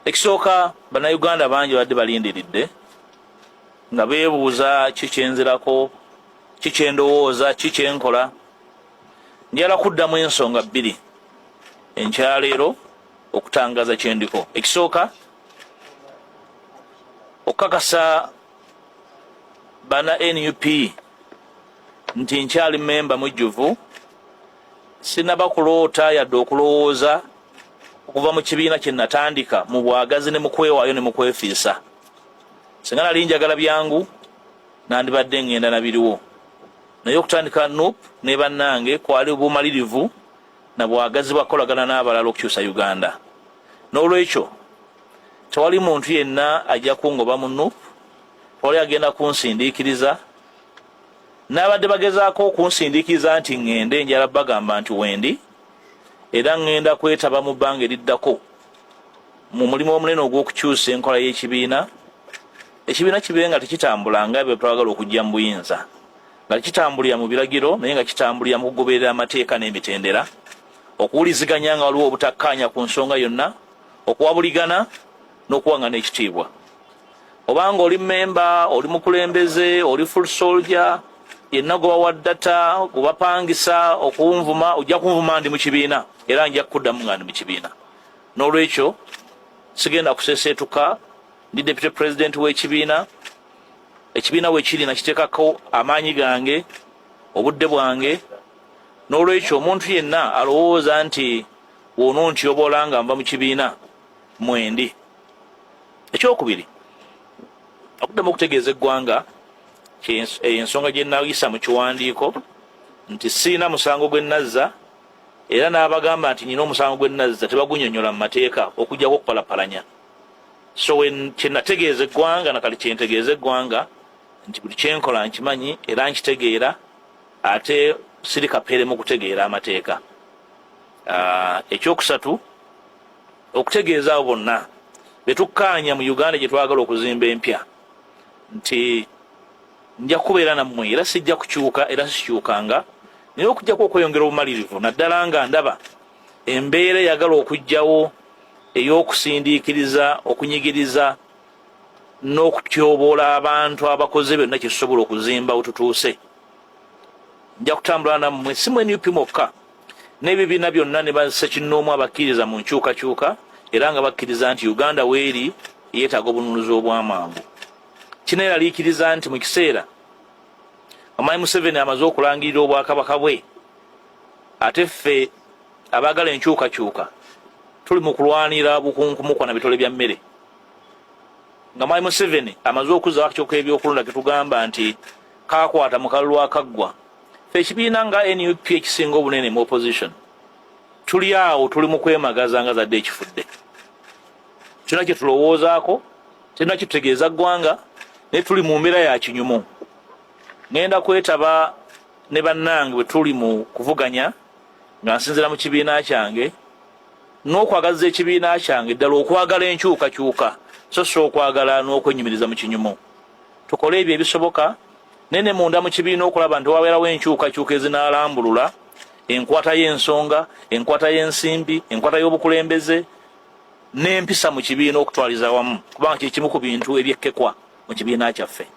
Ekisooka bannayuganda bangi badde balindiridde nga beebuuza kikyenzirako, kikyendowooza, kikyenkola. Njala kuddamu ensonga bbiri enkyaleero okutangaza kyendiko. Ekisooka okukakasa bana NUP nti nkyali memba mujjuvu, sinaba kuloota yadde okulowooza okuva mu kibiina kye natandika mu bwagazi ne mu kwewaayo ne mu kwefiisa. Singa nali njagala byangu nandibadde ngenda na biriwo, naye okutandika NUP ne bannange kwali bumalirivu na bwagazi bwakolagana n'abalala okukyusa Uganda. N'olwekyo tewali muntu yenna ajja kungoba mu NUP, tewali agenda kunsindiikiriza. N'abadde bagezaako okunsindiikiriza nti ngende, njala bagamba nti wendi, era ngenda kwetaba mu bbanga eriddako mu mulimu omunene ogw'okukyusa enkola y'ekibiina. Ekibiina kibe nga tekitambula nga bwe twagala okujja mu buyinza, nga tekitambulira mu biragiro naye nga kitambulira mu kugoberera amateeka n'emitendera, okuwuliziganya nga waliwo obutakkaanya ku nsonga yonna, okuwabuligana n'okuwangana ekitiibwa. Obanga oli memba, oli mukulembeze, oli full soldier, yenna gwe bawa ddata, gwe bapangisa okunvuma, ojja kunvuma ndi mu kibiina era nja kuddamu nga ndi mu kibiina. N'olwekyo sigenda kuseeseetuka, ndi deputy president w'ekibiina. Ekibiina weekiri nakiteekako amaanyi gange, obudde bwange. N'olwekyo omuntu yenna alowooza nti woono ntyobola nga nva mu kibiina mwendi. Ekyokubiri, okuddamu okutegeeza eggwanga ensonga gye nayisa mu kiwandiiko nti siina musango gwe nazza, era n'abagamba nti nyina omusango gwe nazza tebagunnyonnyola mu mateeka okuggyako okupalapalanya. So kye nategeeza eggwanga nakali kye ntegeeza eggwanga nti buli kyenkola nkimanyi era nkitegeera, ate siri kapeere mu kutegeera amateeka. Ekyokusatu, okutegeeza abo bonna betukkaanya mu Uganda gye twagala okuzimba empya nti nja kubeera nammwe era sijja kukyuka era sikyukanga, naye okujjako okweyongera obumalirivu, naddala nga ndaba embeera eyagala okujjawo ey'okusindiikiriza, okunyigiriza n'okutyoboola abantu abakoze byonna kye tusobola okuzimba wetutuuse. Nja kutambula nammwe, si mu NUP mokka, n'ebibiina byonna ne bassekinnoomu abakkiriza mu nkyukakyuka era nga bakkiriza nti Uganda weeri yeetaaga obununuzi obw'amangu. Kino eraliikiriza nti mu kiseera Omwami Museveni amaze okulangirira obwakabaka bwe, ate ffe abaagala enkyukakyuka tuli mu kulwanira bukunkumukwa na bitole bya mmere. Nga Omwami Museveni amaze okuzzaako akyoka ebyokulonda ke tugamba nti kaakwata mu kalulu akaggwa, ffe ekibiina nga NUP ekisinga obunene mu opposition tuli awo, tuli mu kwemagaza nga zadde ekifudde. Kyonna kye tulowoozaako, kyonna kye tutegeeza ggwanga, naye tuli mu mbeera ya kinyumu. Ngenda kwetaba ne bannange bwe tuli mu kuvuganya nga nsinzira mu kibiina kyange, n'okwagaza ekibiina kyange ddala okwagala enkyukakyuka so si okwagala n'okwenyumiriza mu kinyumu. Tukole ebyo ebisoboka, nene munda mu kibiina okulaba nti wabeerawo enkyukakyuka ezinaalambulula enkwata y'ensonga, enkwata y'ensimbi, enkwata y'obukulembeze n'empisa mu kibiina okutwaliza wamu, kubanga kye kimu ku bintu ebyekkekwa mu kibiina kyaffe.